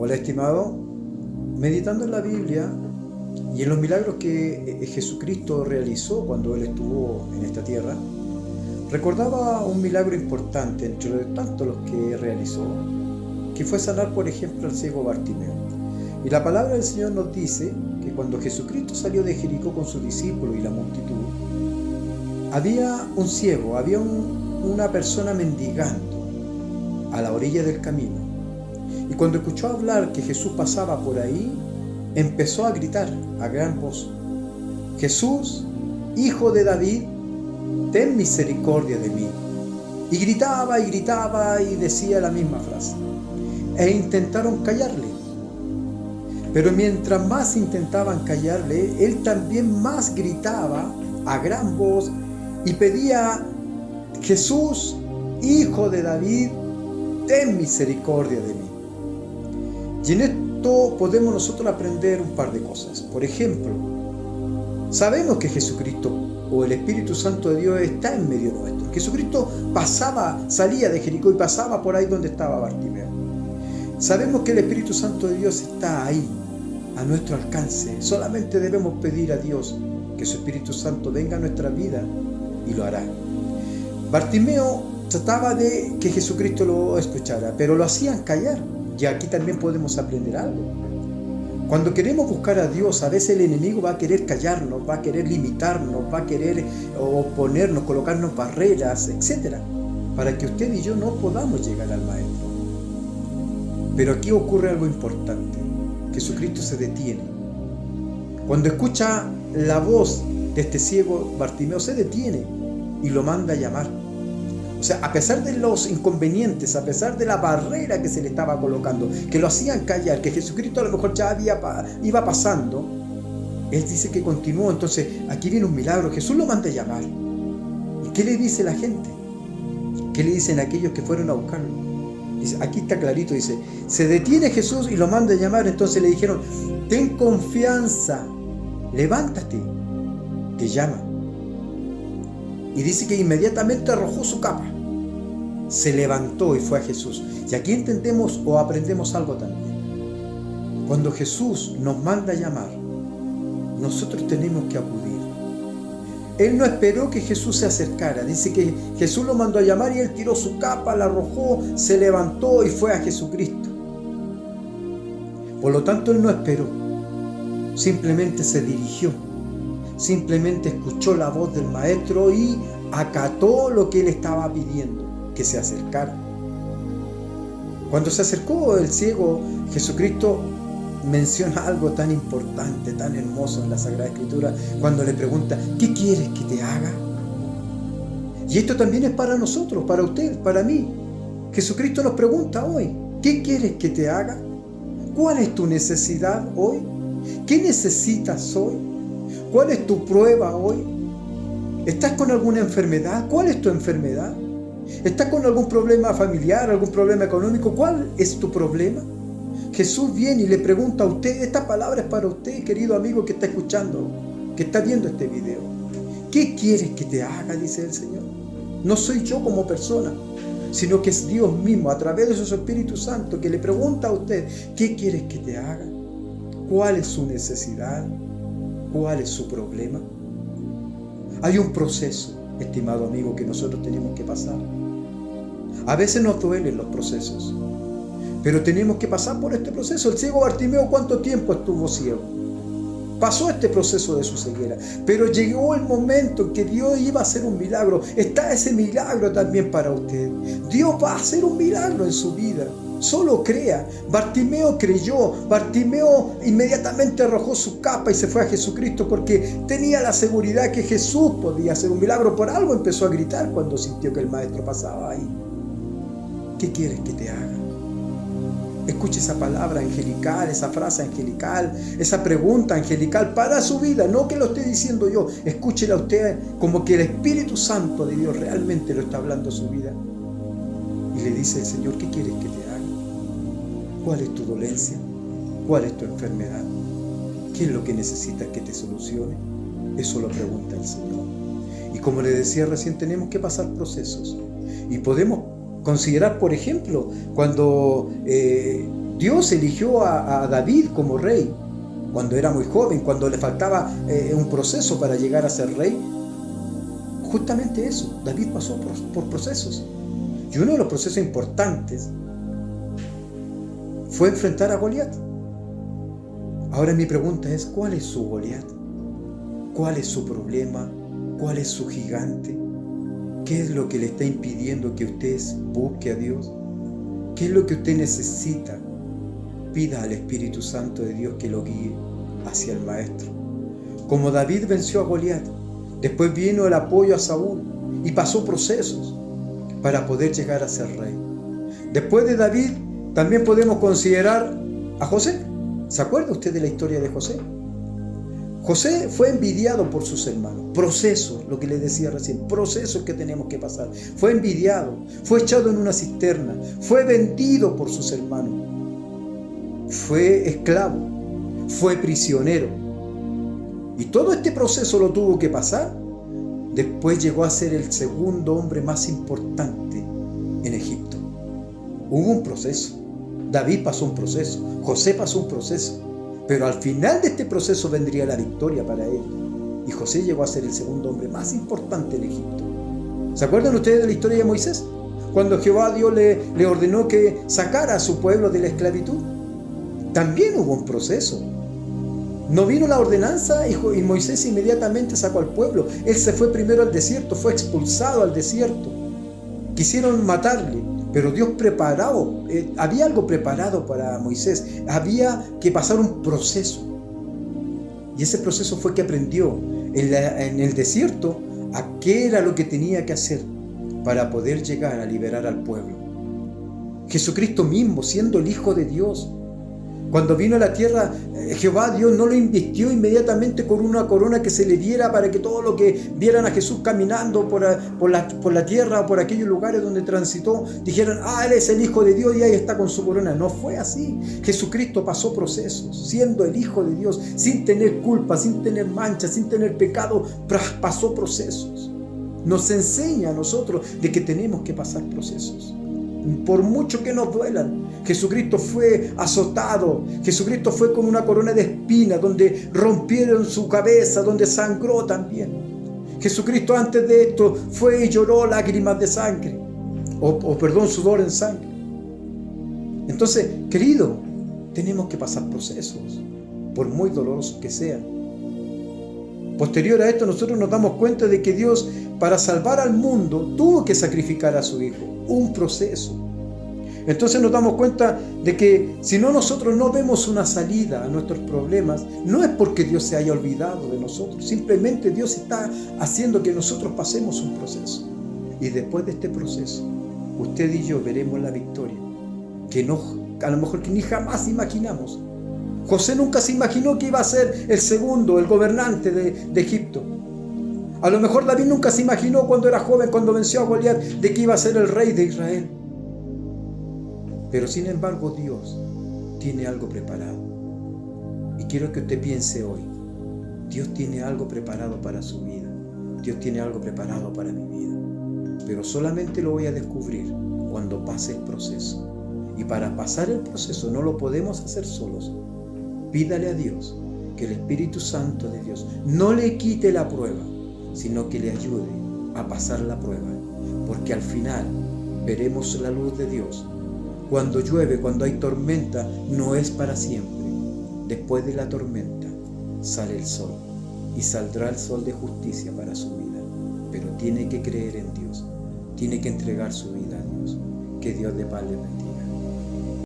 Hola, estimado. Meditando en la Biblia y en los milagros que Jesucristo realizó cuando Él estuvo en esta tierra, recordaba un milagro importante entre tantos los que realizó, que fue sanar, por ejemplo, al ciego Bartimeo. Y la palabra del Señor nos dice que cuando Jesucristo salió de Jericó con sus discípulos y la multitud, había un ciego, había una persona mendigando a la orilla del camino. Y cuando escuchó hablar que Jesús pasaba por ahí, empezó a gritar a gran voz: Jesús, Hijo de David, ten misericordia de mí. Y gritaba y decía la misma frase. E intentaron callarle. Pero mientras más intentaban callarle, él también más gritaba a gran voz y pedía: Jesús, Hijo de David, ten misericordia de mí. Y en esto podemos nosotros aprender un par de cosas. Por ejemplo, sabemos que Jesucristo o el Espíritu Santo de Dios está en medio nuestro. Jesucristo salía de Jericó y pasaba por ahí donde estaba Bartimeo. Sabemos que el Espíritu Santo de Dios está ahí, a nuestro alcance. Solamente debemos pedir a Dios que su Espíritu Santo venga a nuestra vida y lo hará. Bartimeo trataba de que Jesucristo lo escuchara, pero lo hacían callar. Y aquí también podemos aprender algo. Cuando queremos buscar a Dios, a veces el enemigo va a querer callarnos, va a querer limitarnos, va a querer oponernos, colocarnos barreras, etc., para que usted y yo no podamos llegar al Maestro. Pero aquí ocurre algo importante. Jesucristo se detiene. Cuando escucha la voz de este ciego Bartimeo, se detiene y lo manda a llamar. O sea, a pesar de los inconvenientes, a pesar de la barrera que se le estaba colocando, que lo hacían callar, que Jesucristo a lo mejor ya iba pasando, él dice que continuó. Entonces, aquí viene un milagro. Jesús lo manda a llamar. ¿Y qué le dice la gente? ¿Qué le dicen aquellos que fueron a buscarlo? Dice, aquí está clarito, dice, se detiene Jesús y lo manda a llamar. Entonces le dijeron: ten confianza, levántate, te llama. Y dice que inmediatamente arrojó su capa, se levantó y fue a Jesús. Y aquí entendemos o aprendemos algo también. Cuando Jesús nos manda a llamar, nosotros tenemos que acudir. Él no esperó que Jesús se acercara. Dice que Jesús lo mandó a llamar y él tiró su capa, la arrojó, se levantó y fue a Jesucristo. Por lo tanto, él no esperó. Simplemente se dirigió. Simplemente escuchó la voz del Maestro y acató lo que él estaba pidiendo, que se acercara. Cuando se acercó el ciego, Jesucristo menciona algo tan importante, tan hermoso en la Sagrada Escritura, cuando le pregunta: ¿qué quieres que te haga? Y esto también es para nosotros, para usted, para mí. Jesucristo nos pregunta hoy: ¿qué quieres que te haga? ¿Cuál es tu necesidad hoy? ¿Qué necesitas hoy? ¿Cuál es tu prueba hoy? ¿Estás con alguna enfermedad? ¿Cuál es tu enfermedad? ¿Estás con algún problema familiar, algún problema económico? ¿Cuál es tu problema? Jesús viene y le pregunta a usted. Esta palabra es para usted, querido amigo que está escuchando, que está viendo este video. ¿Qué quieres que te haga?, dice el Señor. No soy yo como persona, sino que es Dios mismo, a través de su Espíritu Santo, que le pregunta a usted: ¿qué quieres que te haga? ¿Cuál es su necesidad? ¿Cuál es su problema? Hay un proceso, estimado amigo, que nosotros tenemos que pasar. A veces nos duelen los procesos, pero tenemos que pasar por este proceso. El ciego Bartimeo, ¿cuánto tiempo estuvo ciego? Pasó este proceso de su ceguera, pero llegó el momento en que Dios iba a hacer un milagro. Está ese milagro también para usted. Dios va a hacer un milagro en su vida. Solo crea. Bartimeo creyó. Bartimeo inmediatamente arrojó su capa y se fue a Jesucristo porque tenía la seguridad que Jesús podía hacer un milagro. Por algo empezó a gritar cuando sintió que el Maestro pasaba ahí. ¿Qué quieres que te haga? Escuche esa palabra angelical, esa frase angelical, esa pregunta angelical para su vida. No que lo esté diciendo yo. Escúchela usted como que el Espíritu Santo de Dios realmente lo está hablando a su vida. Y le dice el Señor: ¿qué quieres que te haga? ¿Cuál es tu dolencia? ¿Cuál es tu enfermedad? ¿Qué es lo que necesitas que te solucione? Eso lo pregunta el Señor. Y como le decía recién, tenemos que pasar procesos. Y podemos considerar, por ejemplo, cuando Dios eligió a David como rey cuando era muy joven, cuando le faltaba un proceso para llegar a ser rey. Justamente eso, David pasó por procesos. Y uno de los procesos importantes fue enfrentar a Goliat. Ahora mi pregunta es, ¿cuál es su Goliat? ¿Cuál es su problema? ¿Cuál es su gigante? ¿Qué es lo que le está impidiendo que usted busque a Dios? ¿Qué es lo que usted necesita? Pida al Espíritu Santo de Dios que lo guíe hacia el Maestro. Como David venció a Goliat, después vino el apoyo a Saúl y pasó procesos para poder llegar a ser rey. Después de David, también podemos considerar a José. ¿Se acuerda usted de la historia de José? José fue envidiado por sus hermanos. Procesos, lo que les decía recién, procesos que tenemos que pasar. Fue envidiado, fue echado en una cisterna, fue vendido por sus hermanos, fue esclavo, fue prisionero. Y todo este proceso lo tuvo que pasar. Después llegó a ser el segundo hombre más importante en Egipto. Hubo un proceso. David pasó un proceso, José pasó un proceso, pero al final de este proceso vendría la victoria para él. Y José llegó a ser el segundo hombre más importante en Egipto. ¿Se acuerdan ustedes de la historia de Moisés? Cuando Jehová Dios le ordenó que sacara a su pueblo de la esclavitud. También hubo un proceso. No vino la ordenanza y Moisés inmediatamente sacó al pueblo. Él se fue primero al desierto, fue expulsado al desierto. Quisieron matarle, pero Dios preparó, había algo preparado para Moisés. Había que pasar un proceso. Y ese proceso fue que aprendió en el desierto a qué era lo que tenía que hacer para poder llegar a liberar al pueblo. Jesucristo mismo, siendo el Hijo de Dios, cuando vino a la tierra, Jehová Dios no lo invistió inmediatamente con una corona que se le diera para que todo lo que vieran a Jesús caminando por la tierra o por aquellos lugares donde transitó, dijeran, Él es el Hijo de Dios y ahí está con su corona. No fue así. Jesucristo pasó procesos, siendo el Hijo de Dios, sin tener culpa, sin tener mancha, sin tener pecado, pasó procesos. Nos enseña a nosotros de que tenemos que pasar procesos. Por mucho que nos duelan, Jesucristo fue azotado, Jesucristo fue con una corona de espinas donde rompieron su cabeza, donde sangró también. Jesucristo antes de esto fue y lloró lágrimas de sangre, sudor en sangre. Entonces, querido, tenemos que pasar procesos, por muy dolorosos que sean. Posterior a esto, nosotros nos damos cuenta de que Dios, para salvar al mundo, tuvo que sacrificar a su Hijo. Un proceso. Entonces nos damos cuenta de que si nosotros no vemos una salida a nuestros problemas, no es porque Dios se haya olvidado de nosotros. Simplemente Dios está haciendo que nosotros pasemos un proceso. Y después de este proceso, usted y yo veremos la victoria, que a lo mejor que ni jamás imaginamos. José nunca se imaginó que iba a ser el segundo, el gobernante de Egipto. A lo mejor David nunca se imaginó cuando era joven, cuando venció a Goliat, de que iba a ser el rey de Israel. Pero sin embargo Dios tiene algo preparado. Y quiero que usted piense hoy, Dios tiene algo preparado para su vida. Dios tiene algo preparado para mi vida. Pero solamente lo voy a descubrir cuando pase el proceso. Y para pasar el proceso no lo podemos hacer solos. Pídale a Dios que el Espíritu Santo de Dios no le quite la prueba, sino que le ayude a pasar la prueba, porque al final veremos la luz de Dios. Cuando llueve, cuando hay tormenta, no es para siempre. Después de la tormenta sale el sol, y saldrá el sol de justicia para su vida, pero tiene que creer en Dios, tiene que entregar su vida a Dios. Que Dios de paz le bendiga.